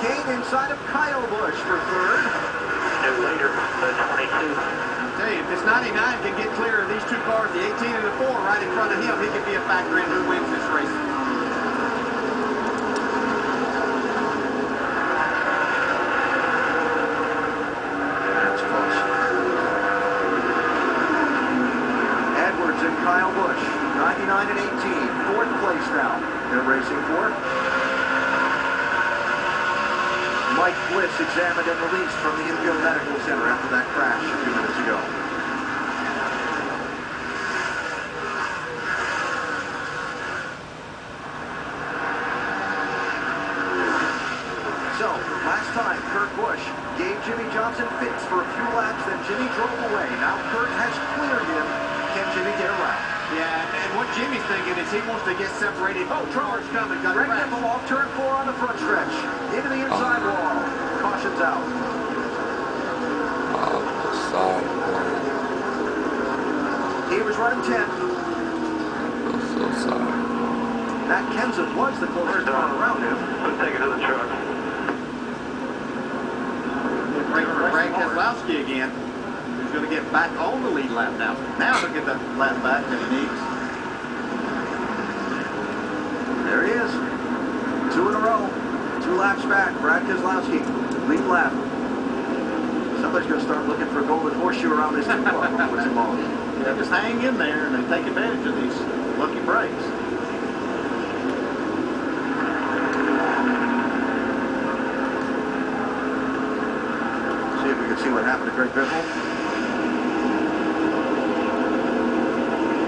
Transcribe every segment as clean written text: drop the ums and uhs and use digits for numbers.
Kane inside of Kyle Busch for third. And later, the 22. I'll tell you, if this 99 can get clear of these two cars, the 18 and the 4 right in front of him, he could be a factor in who wins this race. That's close. Edwards and Kyle Busch, 99 and 18, fourth place now. They're racing for. Mike Bliss examined and released from the infield medical center after that crash a few minutes ago. So, last time, Kurt Busch gave Jimmy Johnson fits for a few laps, then Jimmy drove away. Now Kurt has cleared him. Can Jimmy get around? Yeah, and what Jimmy's thinking is he wants to get separated. Oh, Troller's coming. Greg Biffle off turn 4 on the front stretch. Into the inside wall. Caution's out. He was running 10th. So sorry. Matt Kenseth was the closest one around him. Let's take it to the truck. Frank Keselowski again, who's going to get back on the lead lap now. Now he'll get the lap back that he needs. There he is. 2 in a row. 2 laps back. Brad Keselowski, lead lap. Somebody's going to start looking for a golden horseshoe around this team car before it's long. Yeah, just hang in there and they take advantage of these lucky breaks. See if we can see what happened to Greg Biffle.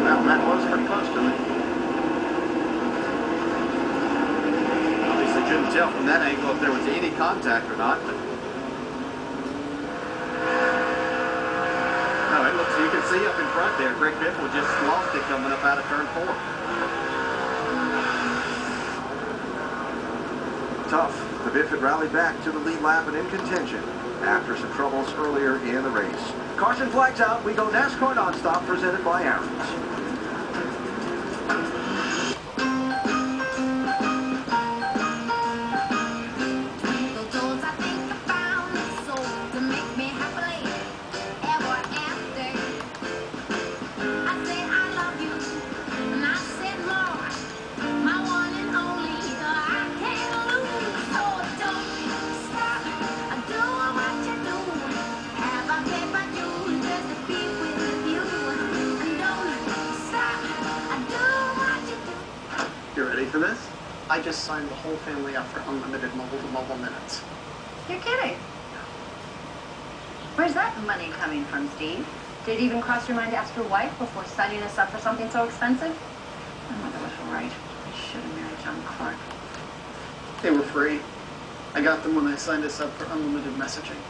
Well, that was pretty close to it. Obviously couldn't tell from that angle if there was any contact or not. But no, it looks, you can see up in front there, Greg Biffle just lost it coming up out of turn 4. Tough. The Biffett rallied back to the lead lap and in contention after some troubles earlier in the race. Caution flags out. We go NASCAR nonstop presented by Aaron's. For this, I just signed the whole family up for unlimited mobile minutes. You're kidding. Where's that money coming from, Steve? Did it even cross your mind to ask your wife before signing us up for something so expensive? My mother was right. I should have married John Clark. They were free. I got them when I signed us up for unlimited messaging.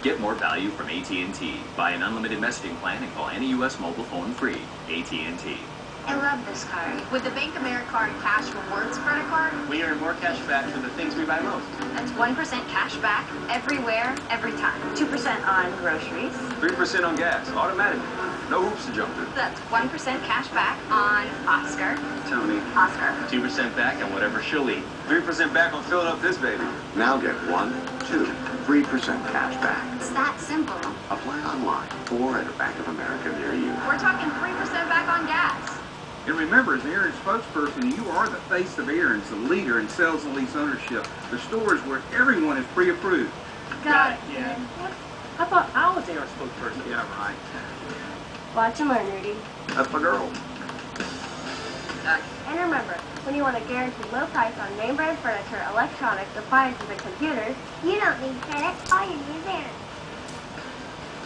Get more value from AT&T. Buy an unlimited messaging plan and call any U.S. mobile phone free. AT&T. I love this card. With the Bank Americard Cash Rewards credit card, We earn more cash back for the things we buy most. that's 1% cash back everywhere, every time. 2% on groceries. 3% on gas, automatic. No hoops to jump through. That's 1% cash back on Oscar. Tony, Oscar. 2% back on whatever she'll eat. 3% back on filling up this baby. Now get 1, 2, 3% cash back. It's that simple. Apply online or at a Bank of America near you. We're talking 3% back on gas. And remember, as the Aaron's spokesperson, you are the face of Aaron's, the leader in sales and lease ownership. The stores where everyone is pre-approved. Got it. Yeah. I thought I was Aaron's spokesperson. Yeah, right. Watch and learn, Rudy. That's my girl. And remember, when you want a guaranteed low price on name brand furniture, electronics, appliances, and computers, You don't need credit. All you need is Aaron.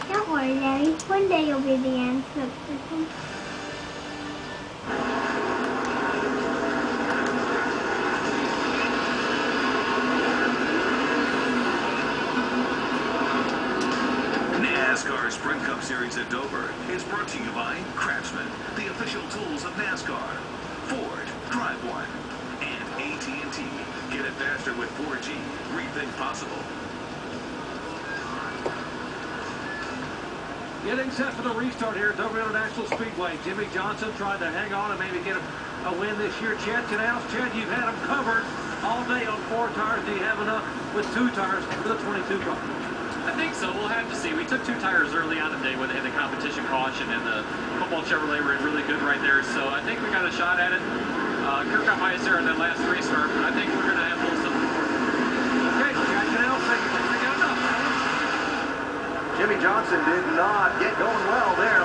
Don't worry, Daddy. One day you'll be the Aaron spokesperson. NASCAR Sprint Cup Series at Dover is brought to you by Craftsman, the official tools of NASCAR, Ford, Drive One, and AT&T. Get it faster with 4G. Rethink possible. Getting set for the restart here at Dover International Speedway. Jimmy Johnson trying to hang on and maybe get a win this year. Chet Canals. Chet, you've had him covered all all day on 4 tires. Do you have enough with 2 tires for the 22 car? I think so. We'll have to see. We took 2 tires early on today when they had the competition caution, and the football Chevrolet were really good right there. So I think we got a shot at it. Kirk got by us there in that last restart. I think we're going to have a little something for it. Okay, guys, now I got enough. Jimmy Johnson did not get going well there.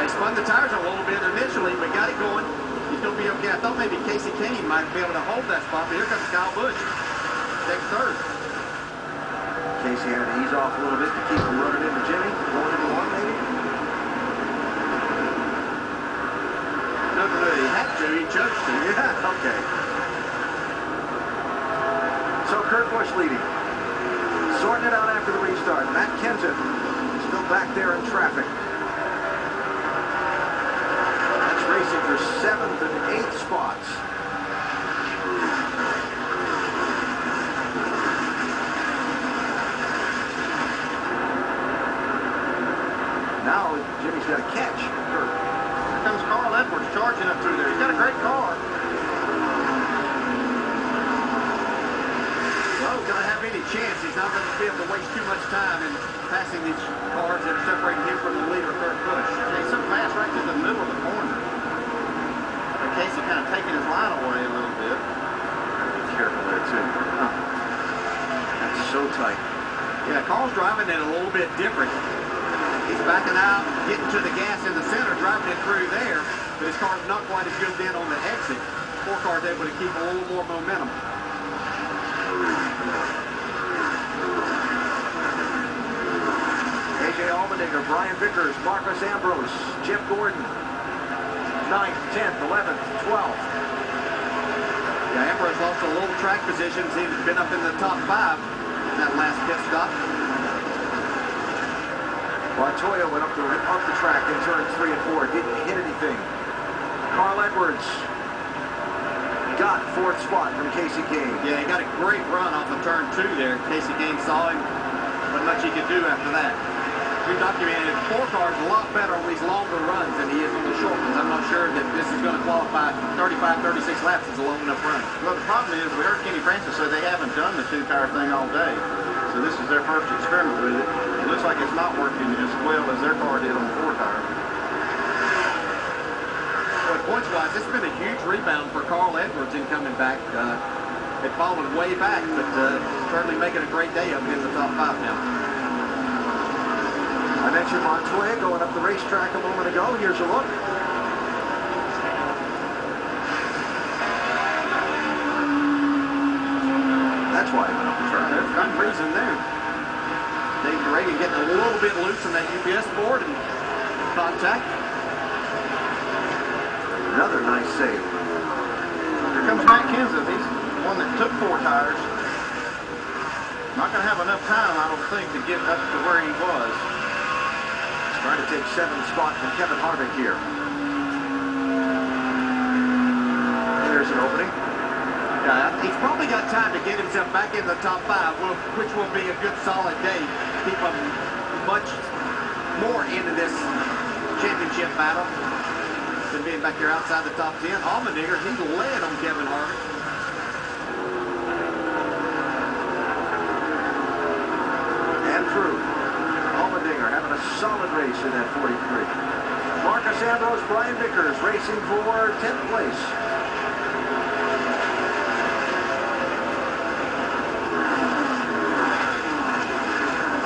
They spun the tires a little bit initially, but got it going. He's going to be okay. I thought maybe Casey Kenny might be able to hold that spot, but here comes Kyle Busch. Takes third. Casey had to ease off a little bit to keep him running into Jimmy. Going into one, maybe? Doesn't really have to. He chose to. Yeah, okay. So Kurt Busch leading. Sorting it out after the restart. Matt Kenseth still back there in traffic. That's racing for 7th and 8th spots. Now Jimmy's got a catch. Here comes Carl Edwards charging up through there. He's got a great car. Lowe's going to have any chance. He's not going to be able to waste too much time in passing these cars that are separating him from the leader, Kurt Busch. He's so fast right to the middle of the corner. And Casey kind of taking his line away a little bit. Be careful there, too. That's so tight. Yeah, Carl's driving it a little bit different. He's backing out, getting to the gas in the center, driving it through there, but his car's not quite as good then on the exit. 4 car's able to keep a little more momentum. AJ Allmendinger, Brian Vickers, Marcus Ambrose, Jeff Gordon, 9th, 10th, 11th, 12th. Yeah, Ambrose lost a little track positions. He's been up in the top 5 in that last pit stop. Montoya went up the track in turns 3 and 4. Didn't hit anything. Carl Edwards got 4th spot from Casey Kane. Yeah, he got a great run off of turn 2 there. Casey Kane saw him. Not much he could do after that. We documented 4 cars a lot better on these longer runs than he is on the short ones. I'm not sure that this is going to qualify 35, 36 laps as a long enough run. Well, the problem is we heard Kenny Francis say they haven't done the 2-tire thing all day. So this is their first experiment with it. It looks like it's not working as well as their car did on the 4-tire. But points-wise, it's been a huge rebound for Carl Edwards in coming back. They've fallen way back, but certainly making a great day of it in the top 5 now. I mentioned Montoya going up the racetrack a moment ago. Here's a look. That's why he went up the track. There's some reason there. Dave Reagan getting a little bit loose on that UPS board and contact. Another nice save. Here comes Matt Kenseth. He's the one that took 4 tires. Not going to have enough time, I don't think, to get up to where he was. Trying to take 7th spot from Kevin Harvick here. There's an opening. Yeah, he's probably got time to get himself back in the top 5, which will be a good solid day. Keep him much more into this championship battle than being back here outside the top 10. Allmendinger, he led on Kevin Harvick. And through. Allmendinger having a solid race in that 43. Marcus Ambrose, Brian Vickers racing for 10th place.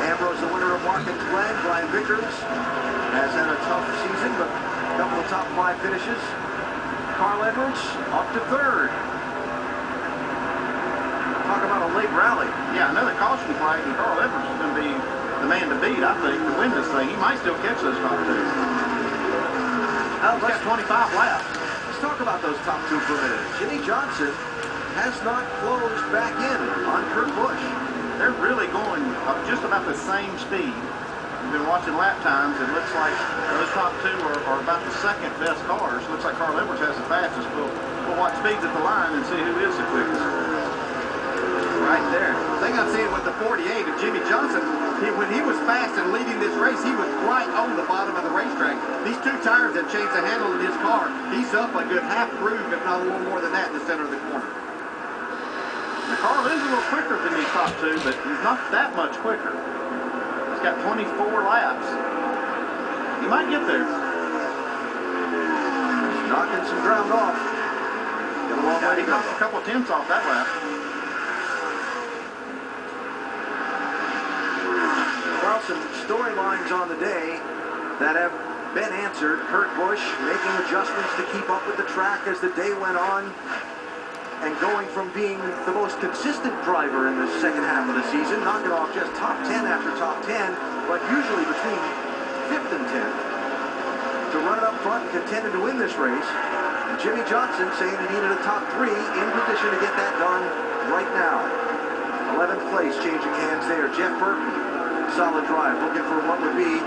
Ambrose, the winner of Watkins Glen. Brian Vickers has had a tough season, but a couple of top 5 finishes. Carl Edwards up to 3rd. Talk about a late rally. Yeah, another caution flag, and Carl Edwards is going to be the man to beat, I think, to win this thing. He might still catch those top 2. He's got 25 laps. Let's talk about those top 2 for a minute. Jimmy Johnson has not closed back in on Kurt Busch. They're really going up just about the same speed. We've been watching lap times. It looks like those top 2 are about the 2nd best cars. Looks like Carl Edwards has the fastest. We'll watch speeds at the line and see who is the quickest. Right there. The thing I'm seeing with the 48 of Jimmy Johnson, when he was fast and leading this race, he was right on the bottom of the racetrack. These 2 tires have changed the handle in his car. He's up a good half groove, if not a little more than that, in the center of the corner. The car is a little quicker than these top two, but he's not that much quicker. He's got 24 laps. He might get there. He's knocking some ground off. Got a long way to go. A couple of tenths off that lap. Well, some storylines on the day that have been answered. Kurt Busch making adjustments to keep up with the track as the day went on, and going from being the most consistent driver in the second half of the season, knocking off just top 10 after top 10, but usually between 5th and 10th, to run it up front and contending to win this race. And Jimmy Johnson saying he needed a top 3 in position to get that done right now. 11th place changing hands there. Jeff Burton, solid drive, looking for what would be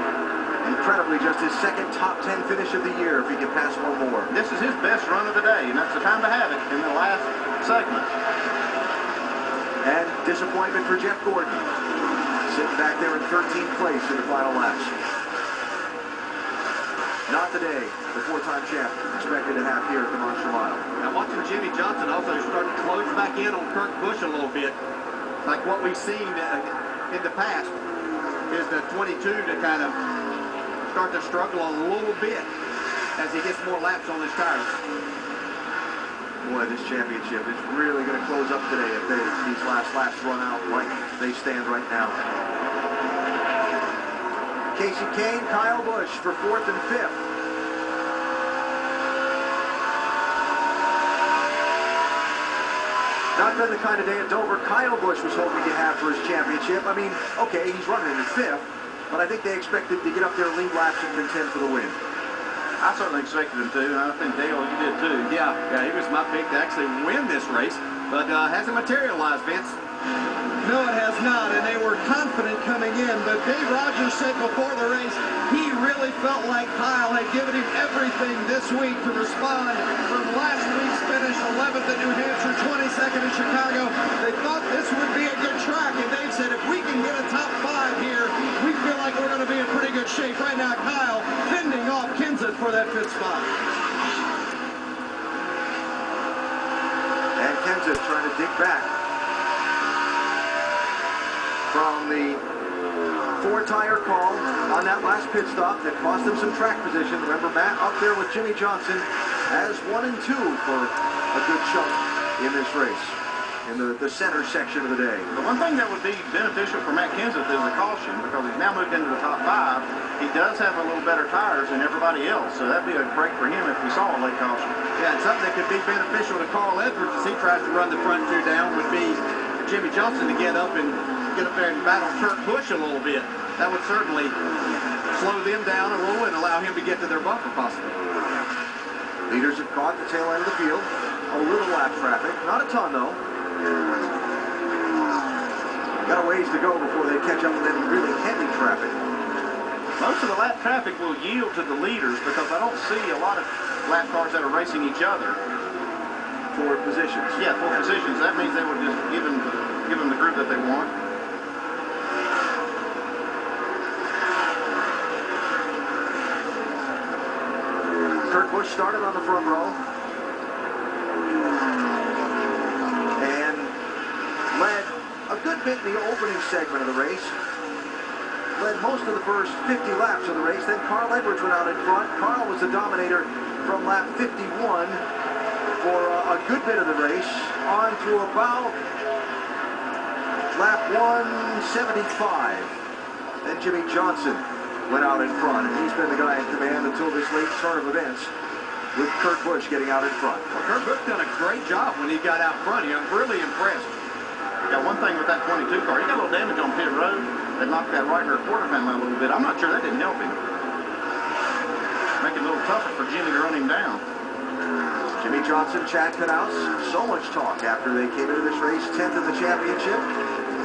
incredibly just his second top 10 finish of the year if he can pass one more. This is his best run of the day, and that's the time to have it in the last segment. And disappointment for Jeff Gordon, sitting back there in 13th place in the final laps. Not today, the 4-time champ expected to have here at the Monster Mile. Now watching Jimmy Johnson also starting to close back in on Kurt Busch a little bit, like what we've seen in the past, is the 22 to kind of start to struggle a little bit as he gets more laps on his tires. Boy, this championship is really going to close up today if these last laps run out like they stand right now. Casey Kane, Kyle Busch for 4th and 5th. Not been the kind of day at Dover Kyle Busch was hoping to have for his championship. I mean, okay, he's running in 5th, but I think they expected to get up there, lead laps, and contend for the win. I certainly expected him to, and I think Dale, you did too. Yeah, he was my pick to actually win this race, but hasn't materialized, Vince. No, it has not, and they were confident coming in, but Dave Rogers said before the race he really felt like Kyle had given him everything this week to respond from last week's finish, 11th at New Hampshire, 22nd in Chicago. They thought this would be a good track, and Dave said if we can get a top 5 here, we feel like we're going to be in pretty good shape. Right now, Kyle fending off Kenseth for that 5th spot. And Kenseth trying to dig back from the 4-tire call on that last pit stop that cost him some track position. Remember, Matt up there with Jimmy Johnson as 1 and 2 for a good chunk in this race, in the center section of the day. The one thing that would be beneficial for Matt Kenseth is a caution, because he's now moved into the top 5. He does have a little better tires than everybody else, so that'd be a break for him if we saw a late caution. Yeah, and something that could be beneficial to Carl Edwards as he tries to run the front 2 down would be Jimmy Johnson to get up there and battle Kurt Busch a little bit. That would certainly slow them down a little and allow him to get to their bumper possibly. Leaders have caught the tail end of the field. A little lap traffic. Not a ton, though. Got a ways to go before they catch up with any really heavy traffic. Most of the lap traffic will yield to the leaders because I don't see a lot of lap cars that are racing each other. For positions. Yeah, for positions. That means they would just give them the group that they want. Kurt Busch started on the front row and led a good bit in the opening segment of the race. Led most of the first 50 laps of the race. Then Carl Edwards went out in front. Carl was the dominator from lap 51 for a good bit of the race, on to about lap 175. Then Jimmy Johnson went out in front, and he's been the guy in command until this late turn of events, with Kurt Busch getting out in front. Well, Kurt Busch done a great job when he got out front. I'm really impressed. Got one thing with that 22 car. He got a little damage on pit road that knocked that right rear quarter panel out a little bit. I'm not sure that didn't help him. Make it a little tougher for Jimmy to run him down. Jimmy Johnson, Chad Knaus, so much talk after they came into this race, 10th in the championship.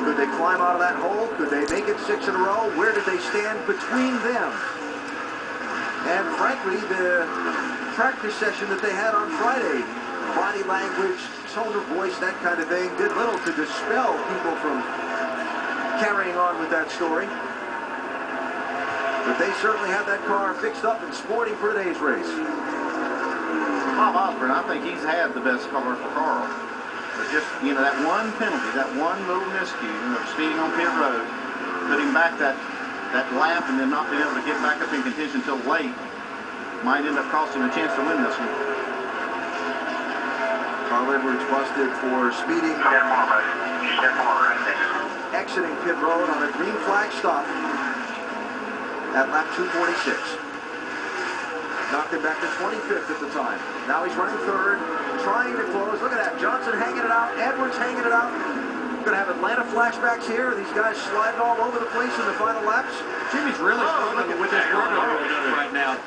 Could they climb out of that hole? Could they make it 6 in a row? Where did they stand between them? And frankly, the practice session that they had on Friday, body language, tone of voice, that kind of thing, did little to dispel people from carrying on with that story. But they certainly have that car fixed up and sporting for today's race. Bob Osborne, I think he's had the best car for Carl. But just, you know, that one penalty, that one little miscue of speeding on pit road, putting back that lap and then not being able to get back up in contention until late, might end up costing him a chance to win this one. Carl Edwards busted for speeding. Exiting pit road on a green flag stop at lap 246. Knocked him back to 25th at the time. Now he's running third, trying to close. Look at that. Johnson hanging it out. Edwards hanging it out. Going to have Atlanta flashbacks here. These guys sliding all over the place in the final laps. Jimmy's really struggling with this rubber buildup right now.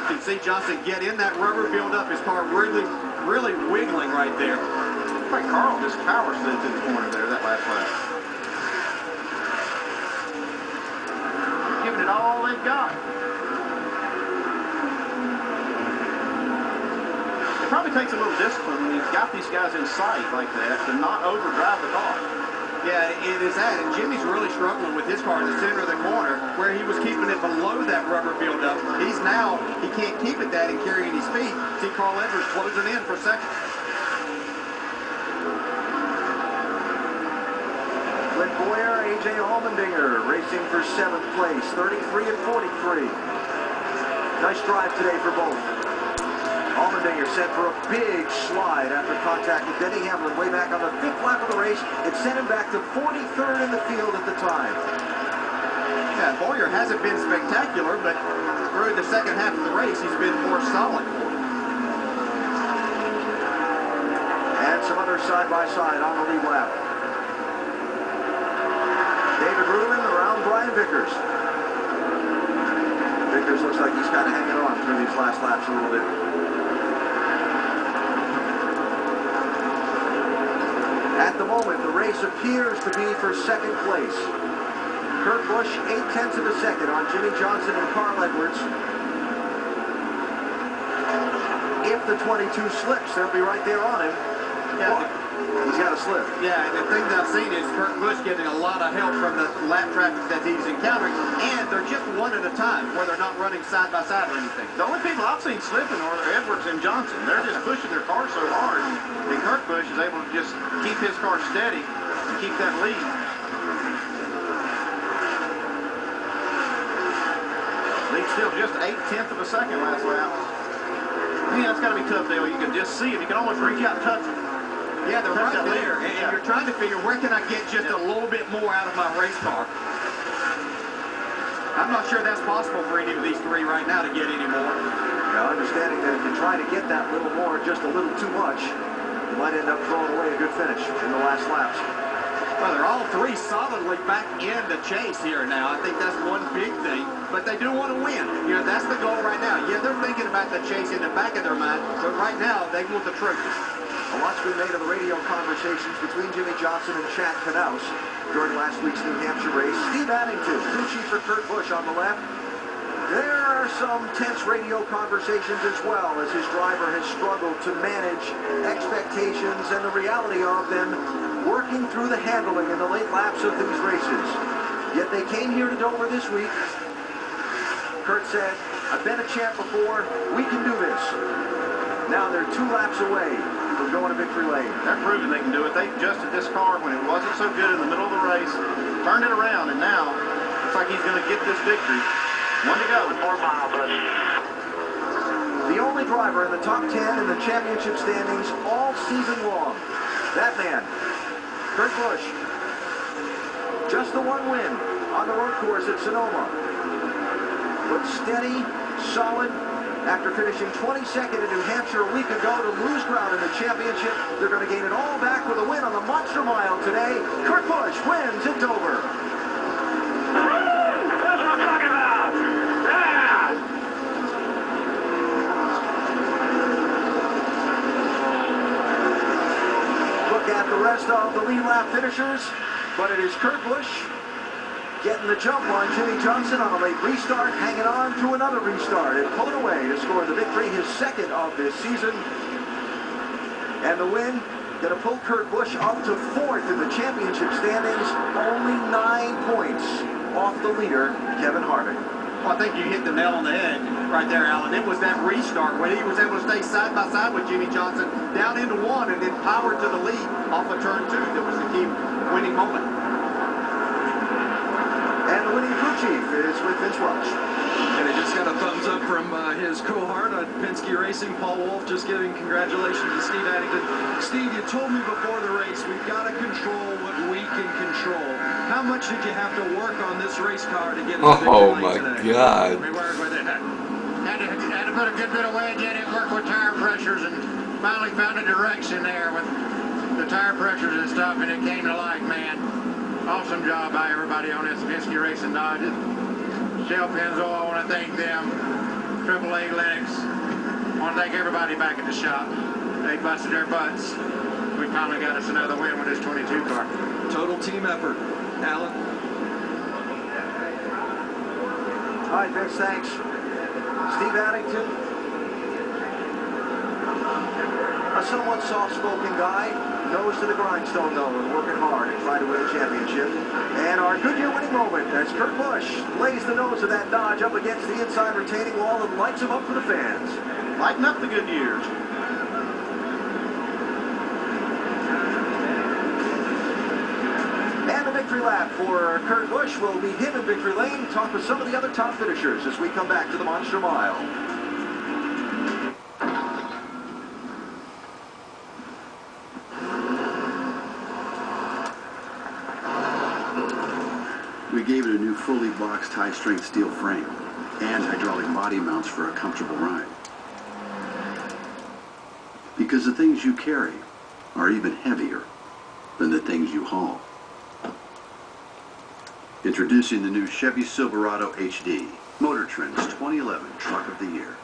You can see Johnson get in that rubber buildup. His car really wiggling right there. Looks like Carl just power slid to the corner there that last lap. Giving it all they've got. It probably takes a little discipline when you've got these guys in sight like that to not overdrive the car. Yeah, it is that, and Jimmy's really struggling with his car in the center of the corner where he was keeping it below that rubber buildup. He can't keep it that and carry any speed. See Carl Edwards closing in for second. Clint Boyer, A.J. Allmendinger racing for 7th place, 33 and 43. Nice drive today for both. Allmendinger set for a big slide after contact with Denny Hamlin way back on the 5th lap of the race. It sent him back to 43rd in the field at the time. Yeah, Boyer hasn't been spectacular, but through the second half of the race, he's been more solid for him. And some other side-by-side on the lead lap. David Rubin around Brian Vickers. Vickers looks like he's kind of hanging on through these last laps a little bit. At the moment, the race appears to be for 2nd place. Kurt Busch, 0.8 of a second on Jimmy Johnson and Carl Edwards. If the 22 slips, they'll be right there on him. Yeah. He's got a slip. Yeah, and the thing that I've seen is Kurt Busch getting a lot of help from the lap traffic that he's encountering, and they're just one at a time, where they're not running side by side or anything. The only people I've seen slipping are Edwards and Johnson. They're just pushing their car so hard, and Kurt Busch is able to just keep his car steady and keep that lead. Lead still just 0.8 of a second last lap. Man, that's got to be tough, Dale. You can just see it. You can almost reach out and touch it. Yeah, they're right there, and you're trying to figure where can I get just a little bit more out of my race car. I'm not sure that's possible for any of these three right now to get any more. Now, understanding that if you try to get that little more, just a little too much, you might end up throwing away a good finish in the last laps. Well, they're all three solidly back in the chase here now. I think that's one big thing, but they do want to win. You know, that's the goal right now. Yeah, they're thinking about the chase in the back of their mind, but right now they want the trophy. A lot's been made of the radio conversations between Jimmy Johnson and Chad Knaus during last week's New Hampshire race. Steve Addington, crew chief for Kurt Busch on the left. There are some tense radio conversations as well as his driver has struggled to manage expectations and the reality of them working through the handling in the late laps of these races. Yet they came here to Dover this week. Kurt said, I've been a champ before, we can do this. Now they're 2 laps away from going to victory lane. They're proving they can do it. They adjusted this car when it wasn't so good in the middle of the race, turned it around, and now looks like he's going to get this victory. 1 to go. 4 miles. The only driver in the top 10 in the championship standings all season long. That man, Kurt Busch. Just the 1 win on the road course at Sonoma. But steady, solid. After finishing 22nd in New Hampshire a week ago to lose ground in the championship, they're going to gain it all back with a win on the Monster Mile today. Kurt Busch wins at Dover. That's what I'm talking about. Yeah. Look at the rest of the lead lap finishers, but it is Kurt Busch getting the jump on Jimmy Johnson on a late restart, hanging on to another restart and pulling away to score the victory, his 2nd of this season. And the win going to pull Kurt Busch up to 4th in the championship standings, only 9 points off the leader, Kevin Harvick. Well, I think you hit the nail on the head right there, Alan. It was that restart when he was able to stay side by side with Jimmy Johnson down into one and then power to the lead off of turn 2 that was the key winning moment. And the winning crew chief is with Vince Welch. And he just got a thumbs up from his cohort at Penske Racing, Paul Wolf, just giving congratulations to Steve Addington. Steve, you told me before the race, we've got to control what we can control. How much did you have to work on this race car to get it to Oh victory lane my today? God. We worked with it. Had to put a good bit of wedge in it, work with tire pressures, and finally found a direction there with the tire pressures and stuff, and it came to life, man. Awesome job by everybody on this Penske Racing Dodge. Shell Pennzoil, I want to thank them. AAA Lennox. I want to thank everybody back at the shop. They busted their butts. We finally got us another win with this 22 car. Total team effort. Alan? All right, Vince, thanks. Steve Addington, a somewhat soft-spoken guy, nose to the grindstone, though, and working hard to try to win a championship. And our Goodyear winning moment as Kurt Busch lays the nose of that Dodge up against the inside retaining wall and lights him up for the fans. Lighten up the Goodyears. And the victory lap for Kurt Busch will meet him in victory lane, talk with some of the other top finishers as we come back to the Monster Mile. We gave it a new fully boxed high-strength steel frame and hydraulic body mounts for a comfortable ride. Because the things you carry are even heavier than the things you haul. Introducing the new Chevy Silverado HD, Motor Trend's 2011 Truck of the Year.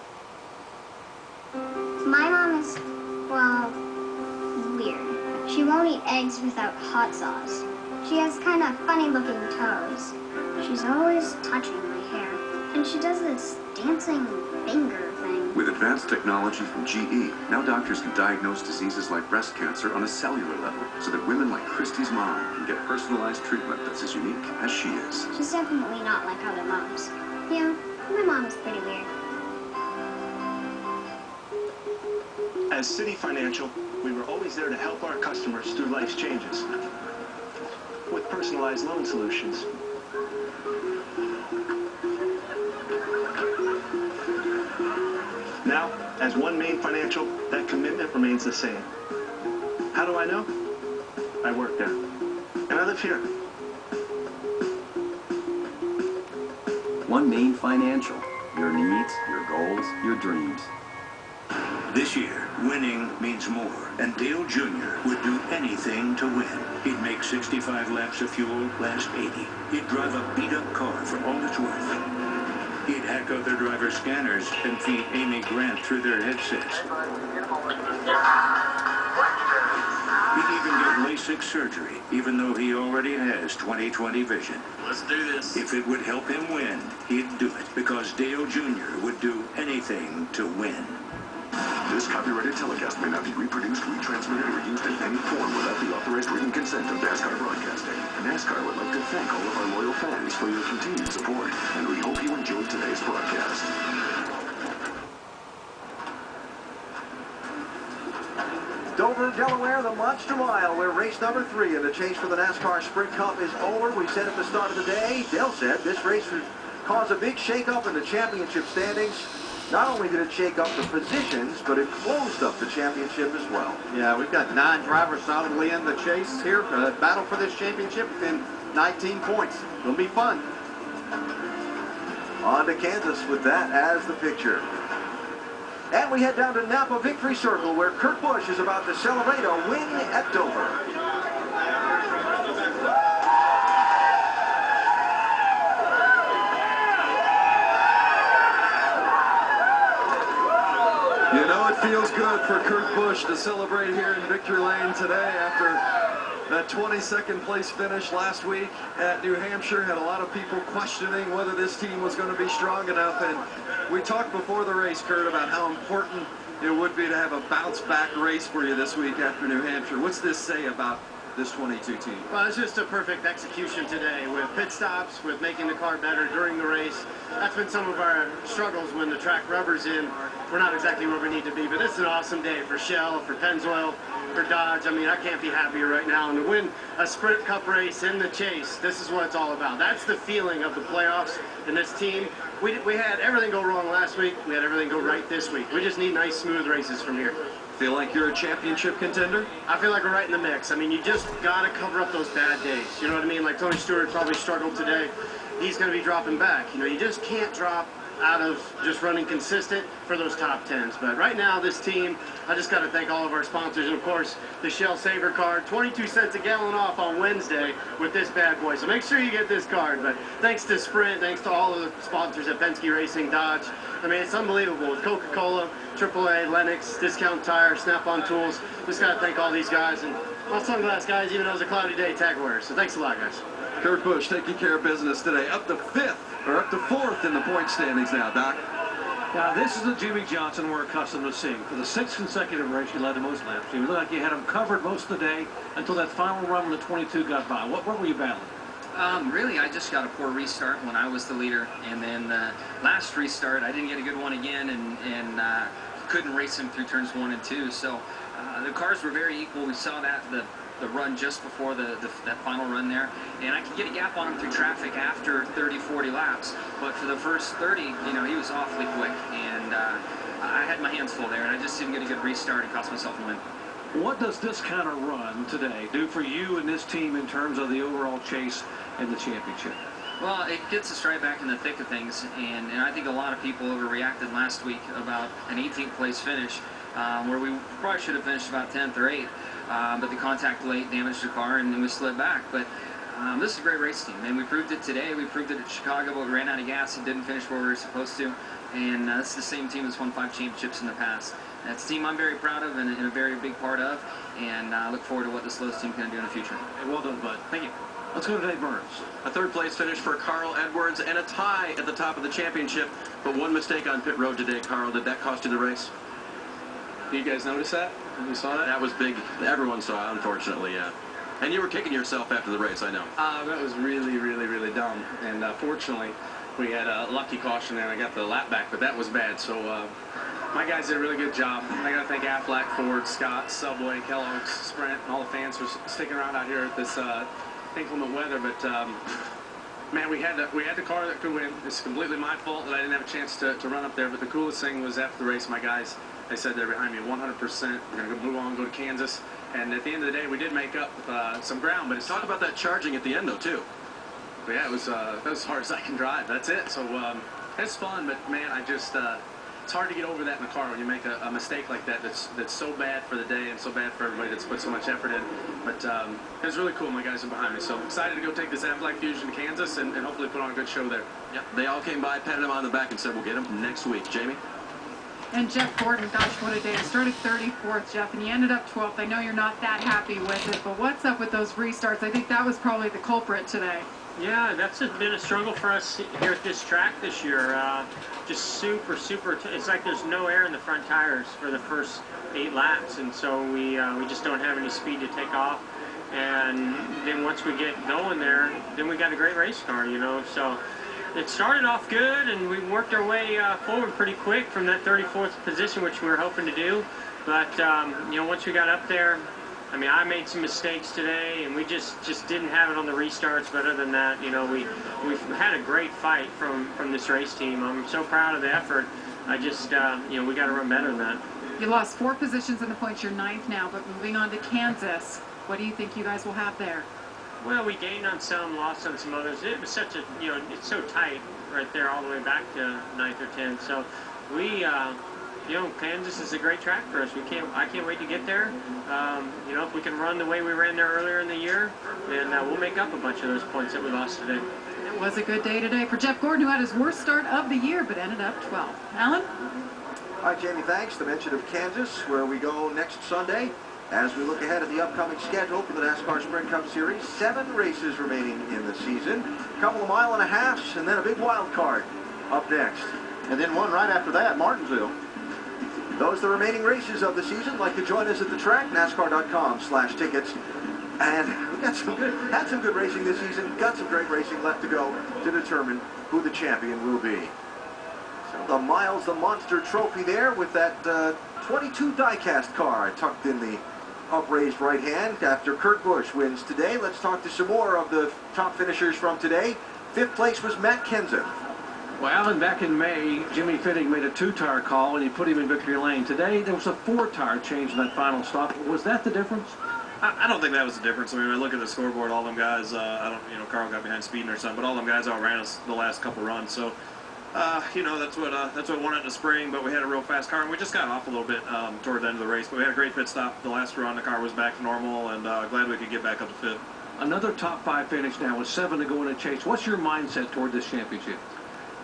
My mom is, well, weird. She won't eat eggs without hot sauce. She has kind of funny-looking toes. She's always touching my hair. And she does this dancing finger thing. With advanced technology from GE, now doctors can diagnose diseases like breast cancer on a cellular level, so that women like Christy's mom can get personalized treatment that's as unique as she is. She's definitely not like other moms. Yeah, my mom is pretty weird. As City Financial, we were always there to help our customers through life's changes with personalized loan solutions. Now, as One Main Financial, that commitment remains the same. How do I know? I work there, and I live here. One Main Financial. Your needs, your goals, your dreams. This year, winning means more, and Dale Jr. would do anything to win. He'd make 65 laps of fuel, last 80. He'd drive a beat-up car for all it's worth. He'd hack other drivers' scanners and feed Amy Grant through their headsets. He'd even get LASIK surgery, even though he already has 20/20 vision. Let's do this. If it would help him win, he'd do it, because Dale Jr. would do anything to win. This copyrighted telecast may not be reproduced, retransmitted, or used in any form without the authorized written consent of NASCAR Broadcasting. NASCAR would like to thank all of our loyal fans for your continued support, and we hope you enjoyed today's broadcast. Dover, Delaware, the Monster Mile, where race number 3 in the chase for the NASCAR Sprint Cup is over. We said at the start of the day, Dale said this race would cause a big shake-up in the championship standings. Not only did it shake up the positions, but it closed up the championship as well. Yeah, we've got 9 drivers solidly in the chase here. Battle for this championship within 19 points. It'll be fun. On to Kansas with that as the picture. And we head down to Napa Victory Circle, where Kurt Busch is about to celebrate a win at Dover. You know, it feels good for Kurt Busch to celebrate here in Victory Lane today after that 22nd place finish last week at New Hampshire. Had a lot of people questioning whether this team was going to be strong enough. And we talked before the race, Kurt, about how important it would be to have a bounce-back race for you this week after New Hampshire. What's this say about this 22 team? Well, it's just a perfect execution today with pit stops, with making the car better during the race. That's been some of our struggles when the track rubber's in. We're not exactly where we need to be, but it's an awesome day for Shell, for Pennzoil, for Dodge. I mean, I can't be happier right now. And to win a Sprint Cup race in the chase, this is what it's all about. That's the feeling of the playoffs and this team. We had everything go wrong last week. We had everything go right this week. We just need nice, smooth races from here. Feel like you're a championship contender? I feel like we're right in the mix. I mean, you just got to cover up those bad days. You know what I mean? Like Tony Stewart probably struggled today. He's going to be dropping back. You know, you just can't drop out of just running consistent for those top 10s. But right now, this team, I just got to thank all of our sponsors. And, of course, the Shell Saver card, 22 cents a gallon off on Wednesday with this bad boy. So make sure you get this card. But thanks to Sprint, thanks to all of the sponsors at Penske Racing, Dodge. I mean, it's unbelievable with Coca-Cola, AAA, Lennox, Discount Tire, Snap-on Tools. Just got to thank all these guys. And my sunglass guys, even though it's a cloudy day, tag wearers. So thanks a lot, guys. Kurt Busch taking care of business today. Up to 5th, or up to 4th in the point standings now, Doc. Now, this is the Jimmy Johnson we're accustomed to seeing. For the 6th consecutive race, you led the most laps. You looked like you had him covered most of the day until that final run when the 22 got by. What were you battling? Really, I just got a poor restart when I was the leader. And then the last restart, I didn't get a good one again and couldn't race him through turns 1 and 2. So the cars were very equal. We saw that the run just before that final run there, and I could get a gap on him through traffic after 30-40 laps, but for the first 30, you know, he was awfully quick, and I had my hands full there, and I just didn't get a good restart and cost myself a win. What does this kind of run today do for you and this team in terms of the overall chase and the championship? Well, it gets us right back in the thick of things, and I think a lot of people overreacted last week about an 18th place finish, where we probably should have finished about 10th or 8th. But the contact late damaged the car, and then we slid back. But this is a great race team, and we proved it today. We proved it at Chicago, but we ran out of gas and didn't finish where we were supposed to. And this is the same team that's won 5 championships in the past. That's a team I'm very proud of and a very big part of, and I look forward to what this Lowe's team can do in the future. Hey, well done, bud. Thank you. Let's go to Dave Burns. A 3rd place finish for Carl Edwards and a tie at the top of the championship, but one mistake on pit road today. Carl, did that cost you the race? Did you guys notice that? You saw that? That was big. Everyone saw it, unfortunately, yeah. And you were kicking yourself after the race, I know. That was really, really, really dumb. And fortunately, we had a lucky caution there, and I got the lap back, but that was bad. So my guys did a really good job. I got to thank Aflac, Ford, Scott, Subway, Kellogg's, Sprint, and all the fans for sticking around out here at this inclement weather. But man, we had the car that could win. It's completely my fault that I didn't have a chance to run up there. But the coolest thing was after the race, my guys, they said they're behind me 100%. We're going to move on, go to Kansas. And at the end of the day, we did make up some ground. But it's talk about that charging at the end, though, too. But yeah, it was as hard as I can drive. That's it. So it's fun, but man, I just it's hard to get over that in the car when you make a mistake like that. That's so bad for the day and so bad for everybody that's put so much effort in. But it was really cool. My guys are behind me, so excited to go take this Aflac Fusion to Kansas and hopefully put on a good show there. Yep. They all came by, patted him on the back, and said we'll get him next week. Jamie. And Jeff Gordon, gosh, what a day. You started 34th, Jeff, and you ended up 12th. I know you're not that happy with it, but what's up with those restarts? I think that was probably the culprit today. Yeah, that's been a struggle for us here at this track this year. Just super, it's like there's no air in the front tires for the first 8 laps, and so we just don't have any speed to take off. And then once we get going there, then we got a great race car, you know, so it started off good, and we worked our way forward pretty quick from that 34th position, which we were hoping to do. But, you know, once we got up there, I mean, I made some mistakes today, and we just didn't have it on the restarts. But other than that, you know, we've had a great fight from this race team. I'm so proud of the effort. I just, you know, we got to run better than that. You lost 4 positions in the points. You're 9th now, but moving on to Kansas, what do you think you guys will have there? Well, we gained on some, lost on some others. It was such a, you know, it's so tight right there all the way back to 9th or 10th. So we, you know, Kansas is a great track for us. I can't wait to get there. You know, if we can run the way we ran there earlier in the year, then we'll make up a bunch of those points that we lost today. It was a good day today for Jeff Gordon, who had his worst start of the year, but ended up 12th. Alan? All right, Jamie, thanks. The mention of Kansas, where we go next Sunday. As we look ahead at the upcoming schedule for the NASCAR Sprint Cup Series, 7 races remaining in the season, a couple of mile-and-a-halfs, and then a big wild card up next. And then one right after that, Martinsville. Those are the remaining races of the season. Like to join us at the track, NASCAR.com/tickets. And we got had some good racing this season, got some great racing left to go to determine who the champion will be. So the Miles the Monster trophy there with that 22 die-cast car tucked in the upraised right hand after Kurt Busch wins today. Let's talk to some more of the top finishers from today. 5th place was Matt Kenseth. Well, Alan, back in May, Jimmy Fitting made a 2-tire call and he put him in victory lane. Today, there was a 4-tire change in that final stop. Was that the difference? I don't think that was the difference. I mean, I look at the scoreboard, all them guys, Carl got behind speeding or something, but all them guys outran us the last couple runs. So, that's what won it in the spring, but we had a real fast car, and we just got off a little bit toward the end of the race. But we had a great pit stop the last run. The car was back to normal, and glad we could get back up to 5th. Another top 5 finish now with 7 to go in a chase. What's your mindset toward this championship?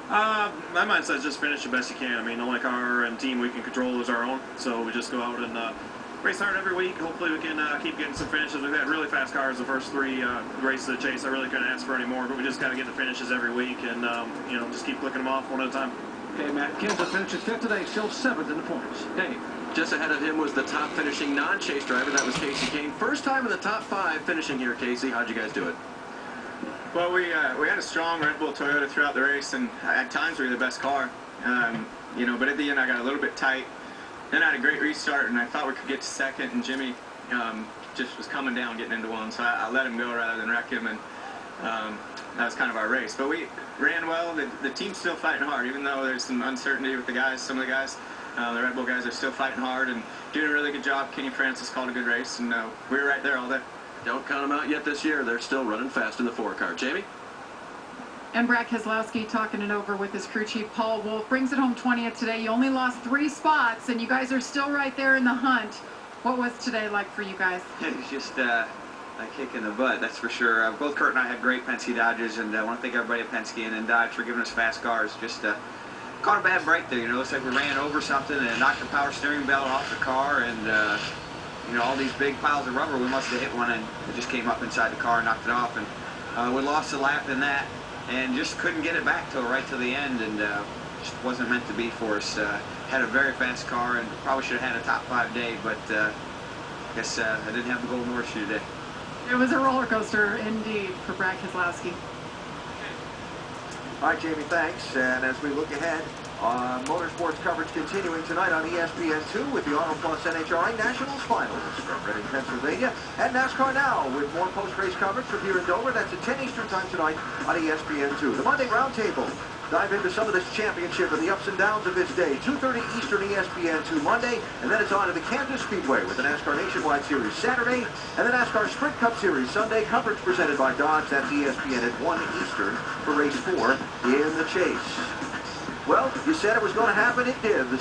My mindset is just finish the best you can. I mean, the only car and team we can control is our own, so we just go out and race hard every week. Hopefully we can keep getting some finishes. We've had really fast cars the first 3 races of the chase. I really couldn't ask for any more, but we just got to get the finishes every week and, just keep clicking them off one at a time. Okay, Matt Kenseth finishes 5th today, still 7th in the points. Dave. Just ahead of him was the top finishing non-chase driver. That was Casey Kane. First time in the top 5 finishing here, Casey. How'd you guys do it? Well, we had a strong Red Bull Toyota throughout the race, and at times we were the best car. But at the end I got a little bit tight. Then I had a great restart, and I thought we could get to 2nd, and Jimmy just was coming down, getting into 1, so I let him go rather than wreck him, and that was kind of our race. But we ran well. The team's still fighting hard, even though there's some uncertainty with the guys. Some of the guys, the Red Bull guys, are still fighting hard and doing a really good job. Kenny Francis called a good race, and we were right there all day. Don't count them out yet this year. They're still running fast in the 4-car. Jamie? And Brad Keselowski talking it over with his crew chief, Paul Wolf, brings it home 20th today. You only lost 3 spots, and you guys are still right there in the hunt. What was today like for you guys? It was just a kick in the butt, that's for sure. Both Kurt and I had great Penske Dodges, and I want to thank everybody at Penske and Dodge for giving us fast cars. Just caught a bad break there. Looks like we ran over something and knocked the power steering belt off the car, and all these big piles of rubber, we must have hit one, and it just came up inside the car and knocked it off. And we lost a lap in that, and just couldn't get it back right till the end, and just wasn't meant to be for us. Had a very fast car, and probably should have had a top 5 day, but I guess I didn't have the golden horseshoe today. It was a roller coaster indeed for Brad Keselowski. All right, Jamie, thanks. And as we look ahead, motorsports coverage continuing tonight on ESPN2 with the Auto Plus NHRA Nationals Finals from Reading, Pennsylvania. And NASCAR Now with more post-race coverage from here in Dover. That's at 10 Eastern Time tonight on ESPN2. The Monday Roundtable. Dive into some of this championship and the ups and downs of this day. 2:30 Eastern ESPN2 Monday, and then it's on to the Kansas Speedway with the NASCAR Nationwide Series Saturday, and the NASCAR Sprint Cup Series Sunday. Coverage presented by Dodge. That's ESPN at 1 Eastern for race 4 in the chase. Well, you said it was going to happen. It did. The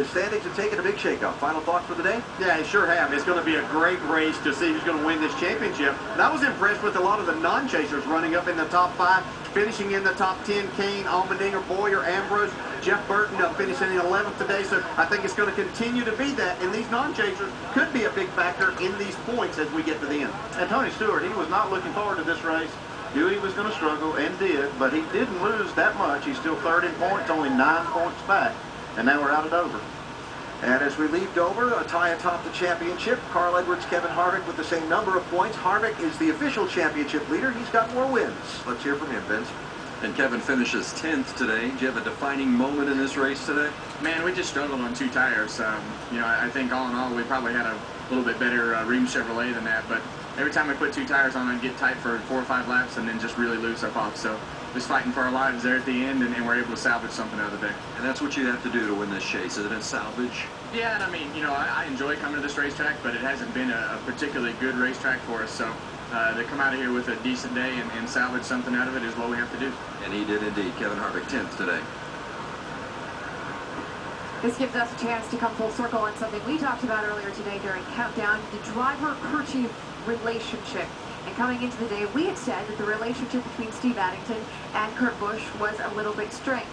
standings have taken a big shakeup. Final thoughts for the day? Yeah, they sure have. It's going to be a great race to see who's going to win this championship. And I was impressed with a lot of the non-chasers running up in the top 5, finishing in the top 10. Kane, Allmendinger, Boyer, Ambrose, Jeff Burton finishing in 11th today. So I think it's going to continue to be that. And these non-chasers could be a big factor in these points as we get to the end. And Tony Stewart, he was not looking forward to this race. Knew he was going to struggle, and did, but he didn't lose that much. He's still 3rd in points, only 9 points back. And now we're out of Dover. And as we leave Dover, a tie atop the championship. Carl Edwards, Kevin Harvick with the same number of points. Harvick is the official championship leader. He's got more wins. Let's hear from him, Vince. And Kevin finishes 10th today. Do you have a defining moment in this race today? Man, we just struggled on 2 tires. I think all in all, we probably had a little bit better Ream Chevrolet than that, but every time we put 2 tires on, I'd get tight for 4 or 5 laps and then just really lose stuff off. So just fighting for our lives there at the end, and we're able to salvage something out of the day. And that's what you have to do to win this chase, isn't it? Salvage? Yeah, and I mean, I enjoy coming to this racetrack, but it hasn't been a particularly good racetrack for us. So to come out of here with a decent day and salvage something out of it is what we have to do. And he did indeed. Kevin Harvick 10th today. This gives us a chance to come full circle on something we talked about earlier today during Countdown, the driver-crew chief relationship. And coming into the day, we had said that the relationship between Steve Addington and Kurt Busch was a little bit strained.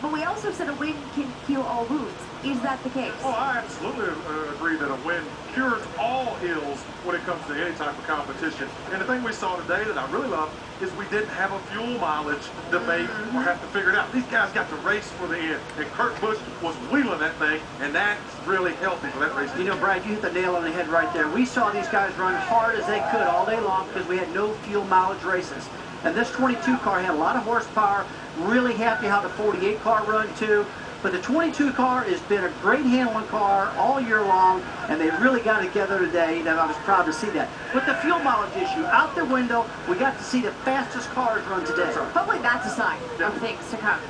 But we also said a win can heal all wounds. Is that the case? Oh, I absolutely agree that a win cures all ills when it comes to any type of competition. And the thing we saw today that I really love is we didn't have a fuel mileage debate or have to figure it out. These guys got to race for the end. And Kurt Busch was wheeling that thing, and that's really healthy for that race. You know, Brad, you hit the nail on the head right there. We saw these guys run hard as they could all day long because we had no fuel mileage races. And this 22 car had a lot of horsepower. Really happy how the 48 car run too. But the 22 car has been a great handling car all year long, and they really got together today, and I was proud to see that. With the fuel mileage issue out the window, we got to see the fastest cars run today. Hopefully that's a sign of things to come.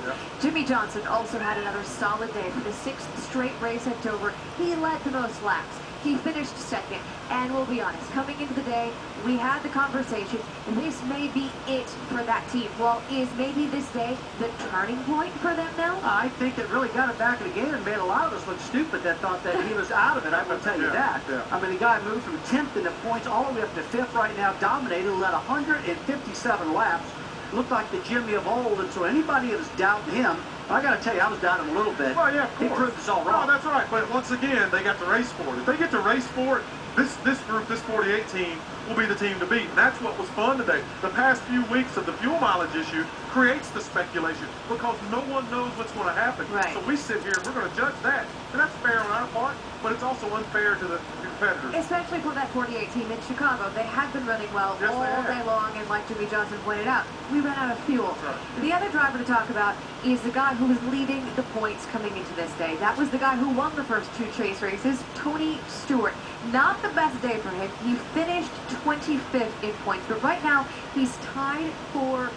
Jimmy Johnson also had another solid day for the 6th straight race at Dover. He led the most laps. He finished second, and we'll be honest, coming into the day, we had the conversation, this may be it for that team. Well, is maybe this day the turning point for them now? I think it really got it back again and made a lot of us look stupid that thought that he was out of it. I will tell you that. I mean, the guy moved from 10th in the points all the way up to 5th right now, dominated, led 157 laps. Looked like the Jimmy of old, and so anybody that was doubting him, I got to tell you, I was doubting him a little bit. Oh, yeah, of course. He proved us all wrong. Oh, that's right. But once again, they got to race for it. If they get to race for it, this group, this 48 team, will be the team to beat. And that's what was fun today. The past few weeks of the fuel mileage issue creates the speculation because no one knows what's going to happen. Right. So we sit here and we're going to judge that. And that's fair on our part, but it's also unfair to the competitors. Especially for that 48 team in Chicago. They had been running well all day long, and like Jimmy Johnson pointed out, we ran out of fuel. The other driver to talk about is the guy who was leading the points coming into this day. That was the guy who won the first 2 chase races, Tony Stewart. Not the best day for him. He finished 25th in points, but right now he's tied for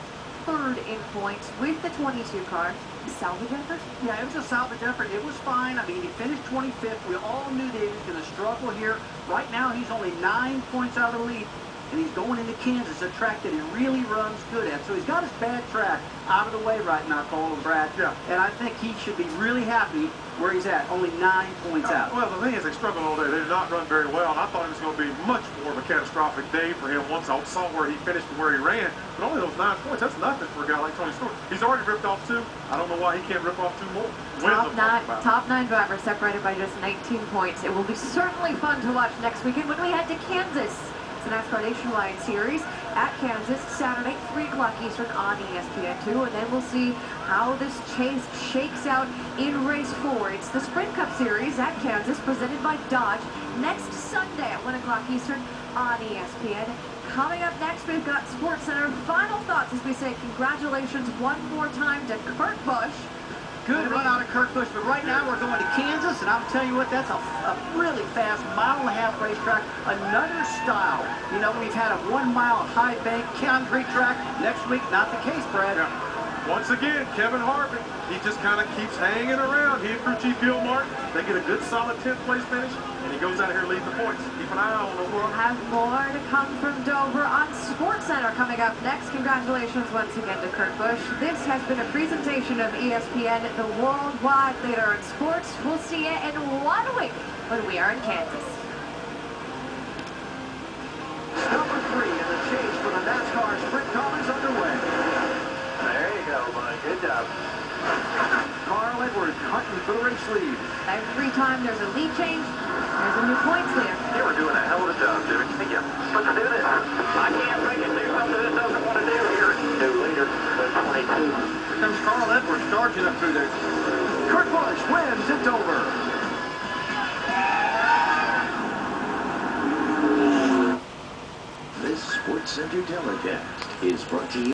3rd in points with the 22 car. Salvage effort? Yeah, it was a salvage effort. It was fine. I mean, he finished 25th. We all knew that he was going to struggle here. Right now, he's only 9 points out of the lead, and he's going into Kansas, a track that he really runs good at. So he's got his bad track out of the way right now, Cole and Brad. Yeah. And I think he should be really happy where he's at, only 9 points out. Well, the thing is, they struggled all day. They did not run very well, and I thought it was going to be much more of a catastrophic day for him once I saw where he finished and where he ran. But only those 9 points, that's nothing for a guy like Tony Stewart. He's already ripped off 2. I don't know why he can't rip off 2 more. Top nine drivers separated by just 19 points. It will be certainly fun to watch next weekend when we head to Kansas. It's the NASCAR Nationwide Series at Kansas, Saturday, 3 o'clock Eastern on ESPN2, and then we'll see how this chase shakes out in race 4. It's the Sprint Cup Series at Kansas, presented by Dodge, next Sunday at 1 o'clock Eastern on ESPN. Coming up next, we've got SportsCenter. Final thoughts as we say congratulations one more time to Kurt Busch. Good run out of Kurt Busch, but right now we're going to Kansas, and I'll tell you what, that's a really fast 1.5 mile racetrack, another style. You know, we've had a 1 mile high bank concrete track. Next week, not the case, Brad. Once again, Kevin Harvick, he just kind of keeps hanging around. He and crew chief Bill Martin, they get a good solid 10th place finish, and he goes out here leading the points. Keep an eye on him. We'll have more to come from Dover on SportsCenter coming up next. Congratulations once again to Kurt Busch. This has been a presentation of ESPN, the worldwide leader in sports. We'll see you in 1 week when we are in Kansas. Number 3 in the chase for the NASCAR Sprint Car is underway. There you go, bud. Good job. Carl Edwards hunting for the race lead. Every time there's a lead change, there's a new points leader. You were doing a hell of a job, Jimmy. Thank you. Let's do this. I can't make it do something this doesn't want to do here. New leader, the 22. Here comes Carl Edwards charging up through there. Kurt Busch wins at Dover. This SportsCenter telecast is brought to you